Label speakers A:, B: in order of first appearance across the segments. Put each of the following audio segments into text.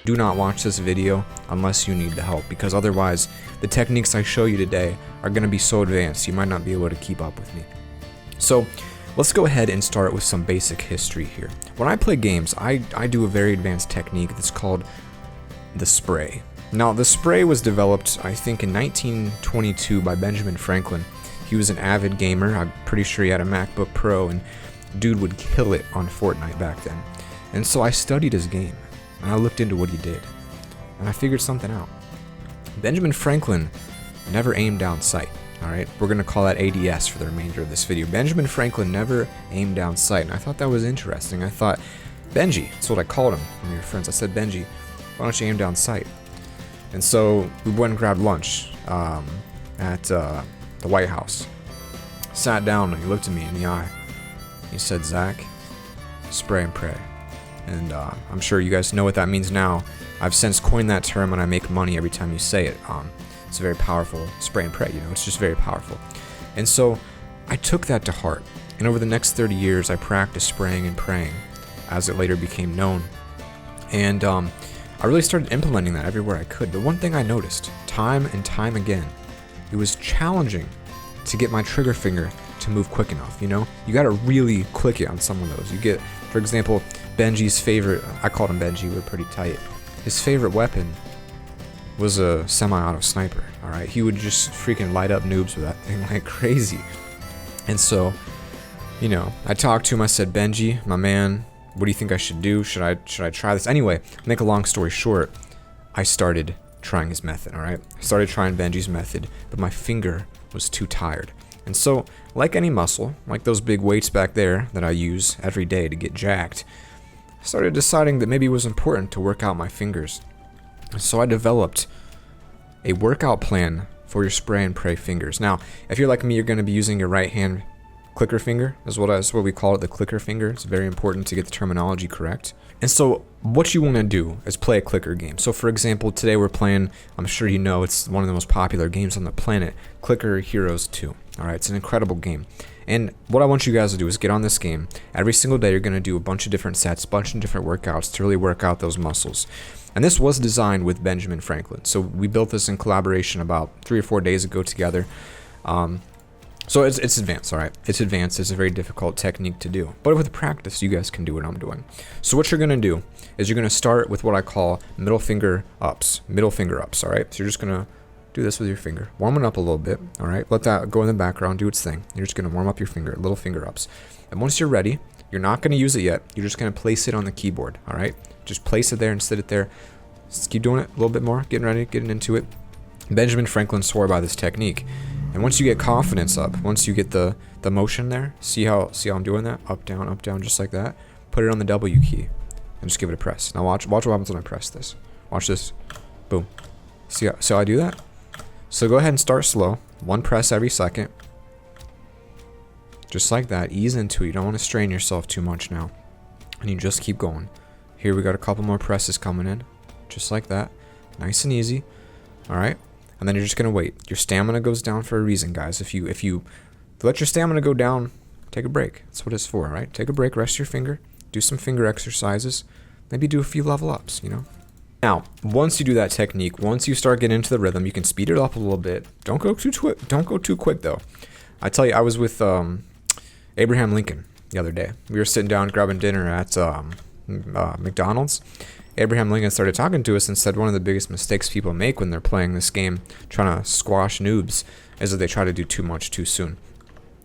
A: Do not watch this video unless you need the help, because otherwise the techniques I show you today are going to be so advanced you might not be able to keep up with me. So let's go ahead and start with some basic history here. When I play games, I do a very advanced technique that's called the spray. Now, the spray was developed, I think, in 1922 by Benjamin Franklin. He was an avid gamer. I'm pretty sure he had a MacBook Pro, and dude would kill it on Fortnite back then. And so I studied his game, and I looked into what he did, and I figured something out. Benjamin Franklin never aimed down sight. Alright, we're going to call that ADS for the remainder of this video. Benjamin Franklin never aimed down sight, and I thought that was interesting. I thought, Benji, that's what I called him when we were friends. I said, Benji, why don't you aim down sight? And so we went and grabbed lunch at the White House. Sat down, and he looked at me in the eye. He said, Zach, spray and pray. And I'm sure you guys know what that means now. I've since coined that term, and I make money every time you say it. It's a very powerful spray and pray, it's just very powerful. And so I took that to heart, and over the next 30 years I practiced spraying and praying as it later became known. And I really started implementing that everywhere I could. But one thing I noticed time and time again, it was challenging to get my trigger finger to move quick enough. You gotta really click it on some of those. You get, for example, Benji's favorite, I called him Benji, we're pretty tight. His favorite weapon was a semi-auto sniper, alright? He would just freaking light up noobs with that thing like crazy. And so, I talked to him, I said, Benji, my man, what do you think I should do? Should I try this? Anyway, make a long story short, I started trying his method, alright? I started trying Benji's method, but my finger was too tired. And so, like any muscle, like those big weights back there that I use every day to get jacked, I started deciding that maybe it was important to work out my fingers. So I developed a workout plan for your spray and pray fingers. Now, if you're like me, you're going to be using your right hand clicker finger. That's what we call it, the clicker finger. It's very important to get the terminology correct. And so what you want to do is play a clicker game. So for example, today we're playing, I'm sure you know, it's one of the most popular games on the planet, Clicker Heroes 2. Alright, it's an incredible game. And what I want you guys to do is get on this game. Every single day you're going to do a bunch of different sets, a bunch of different workouts to really work out those muscles. And this was designed with Benjamin Franklin. So we built this in collaboration about 3 or 4 days ago together. So it's advanced, alright? It's advanced. It's a very difficult technique to do. But with practice, you guys can do what I'm doing. So what you're going to do is you're going to start with what I call middle finger ups. Middle finger ups, alright? So you're just going to do this with your finger. Warm it up a little bit, alright? Let that go in the background, do its thing. You're just going to warm up your finger, little finger ups. And once you're ready, you're not going to use it yet. You're just going to place it on the keyboard, alright? Just place it there and sit it there. Just keep doing it a little bit more, getting ready, getting into it. Benjamin Franklin swore by this technique. And once you get confidence up, once you get the motion there, see how I'm doing that? Up, down, just like that. Put it on the W key and just give it a press. Now watch what happens when I press this. Watch this. Boom. See how I do that? So go ahead and start slow. One press every second. Just like that. Ease into it. You don't want to strain yourself too much now. And you just keep going. Here we got a couple more presses coming in. Just like that. Nice and easy. Alright? And then you're just going to wait. Your stamina goes down for a reason, guys. If you let your stamina go down, take a break. That's what it's for, right? Take a break, rest your finger, do some finger exercises, maybe do a few level ups, Now, once you do that technique, once you start getting into the rhythm, you can speed it up a little bit. Don't go too quick though. I tell you, I was with Abraham Lincoln the other day. We were sitting down grabbing dinner at McDonald's. Abraham Lincoln started talking to us and said one of the biggest mistakes people make when they're playing this game, trying to squash noobs, is that they try to do too much too soon.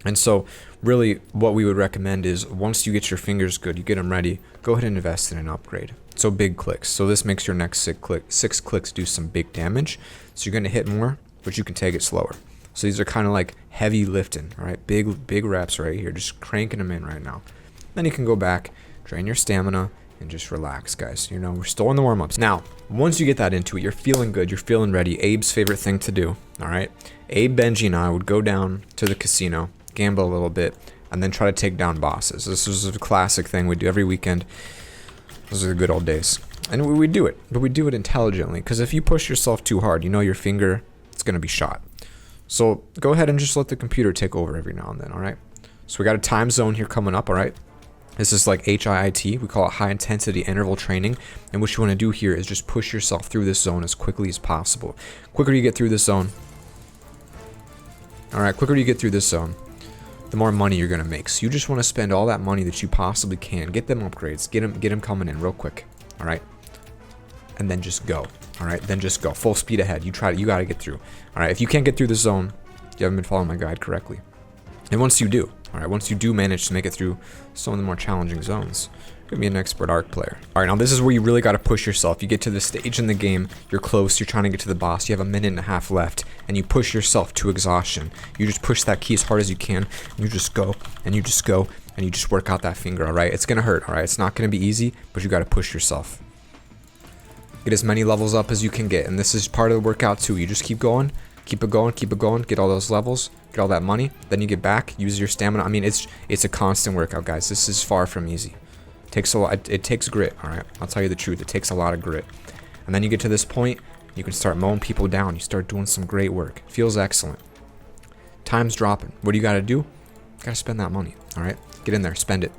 A: And so really what we would recommend is once you get your fingers good, you get them ready, go ahead and invest in an upgrade. So big clicks. So this makes your next 6 clicks do some big damage. So you're going to hit more, but you can take it slower. So these are kind of like heavy lifting, right? Big reps right here, just cranking them in right now. Then you can go back, drain your stamina, and just relax, guys. We're still in the warm-ups. Now, once you get that into it, you're feeling good, you're feeling ready. Abe's favorite thing to do, all right? Abe, Benji, and I would go down to the casino, gamble a little bit, and then try to take down bosses. This is a classic thing we do every weekend. Those are the good old days. And we do it, but we do it intelligently, because if you push yourself too hard, your finger, it's going to be shot. So go ahead and just let the computer take over every now and then, all right? So we got a time zone here coming up, all right? This is like HIIT. We call it high intensity interval training. And what you want to do here is just push yourself through this zone as quickly as possible. Quicker you get through this zone. All right, quicker you get through this zone, the more money you're going to make. So you just want to spend all that money that you possibly can. Get them upgrades. Get them coming in real quick. All right. And then just go. All right. Then just go. Full speed ahead. You got to get through. All right. If you can't get through the zone, you haven't been following my guide correctly. And once you do, all right, once you do manage to make it through some of the more challenging zones, you're gonna be an expert arc player. All right, now this is where you really got to push yourself. You get to this stage in the game, you're close, you're trying to get to the boss, you have a minute and a half left, and you push yourself to exhaustion. You just push that key as hard as you can, and you just go, and you just go, and you just work out that finger, all right? It's gonna hurt, all right? It's not gonna be easy, but you got to push yourself. Get as many levels up as you can get, and this is part of the workout too. You just keep going, keep it going, keep it going, get all those levels, get all that money, then you get back, use your stamina. I mean, it's a constant workout, guys. This is far from easy. It takes a lot. It takes grit, all right? I'll tell you the truth. It takes a lot of grit. And then you get to this point, you can start mowing people down. You start doing some great work. Feels excellent. Time's dropping. What do you got to do? You got to spend that money, all right? Get in there, spend it.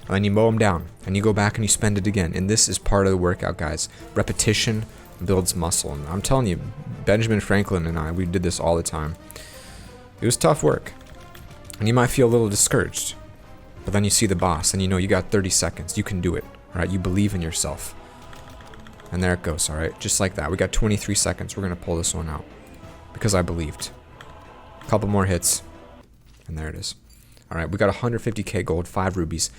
A: And then you mow them down, and you go back and you spend it again. And this is part of the workout, guys. Repetition builds muscle. And I'm telling you, Benjamin Franklin and I, we did this all the time. It was tough work. And you might feel a little discouraged. But then you see the boss, and you know you got 30 seconds. You can do it, all right? You believe in yourself. And there it goes, all right? Just like that. We got 23 seconds. We're going to pull this one out. Because I believed. A couple more hits. And there it is. All right, we got 150k gold, 5 rubies.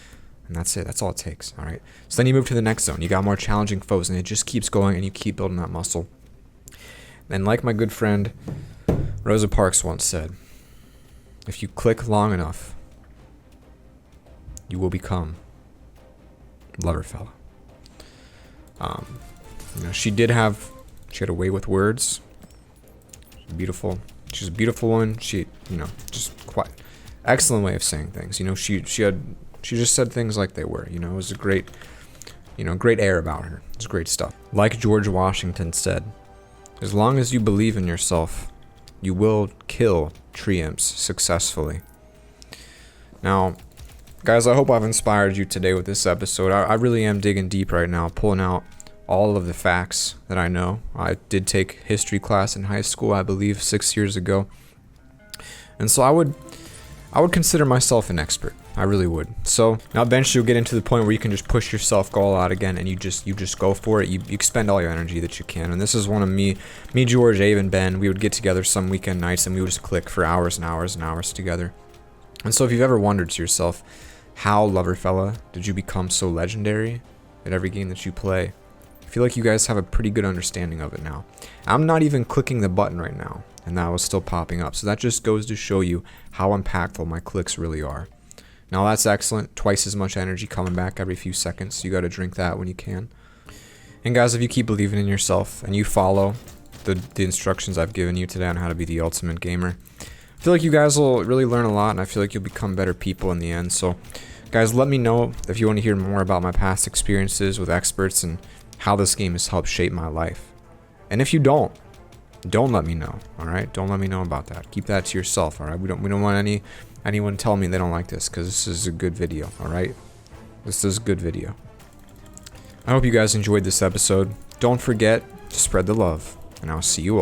A: And that's it. That's all it takes, all right? So then you move to the next zone. You got more challenging foes, and it just keeps going, and you keep building that muscle. And like my good friend Rosa Parks once said, if you click long enough, you will become LoverFella. You know, she had a way with words. Beautiful. She's a beautiful one. She, you know, just quite excellent way of saying things. You know, she just said things like they were. You know, it was a great, great air about her. It's great stuff. Like George Washington said, as long as you believe in yourself, you will kill tree imps successfully. Now, guys, I hope I've inspired you today with this episode. I really am digging deep right now, pulling out all of the facts that I know. I did take history class in high school, I believe 6 years ago. And so I would consider myself an expert. I really would. So now eventually you'll get into the point where you can just push yourself, go all out again, and you just go for it. You expend all your energy that you can. And this is one of me, George, Abe, and Ben. We would get together some weekend nights and we would just click for hours and hours and hours together. And so if you've ever wondered to yourself, how, LoverFella, did you become so legendary at every game that you play? I feel like you guys have a pretty good understanding of it now. I'm not even clicking the button right now, and that was still popping up. So that just goes to show you how impactful my clicks really are. Now that's excellent. Twice as much energy coming back every few seconds. So you got to drink that when you can. And guys, if you keep believing in yourself and you follow the instructions I've given you today on how to be the ultimate gamer, I feel like you guys will really learn a lot, and I feel like you'll become better people in the end. So guys, let me know if you want to hear more about my past experiences with experts and how this game has helped shape my life. And if you don't let me know, all right? Don't let me know about that. Keep that to yourself, all right? We don't want anyone telling me they don't like this, because this is a good video, all right? This is a good video. I hope you guys enjoyed this episode. Don't forget to spread the love, and I'll see you all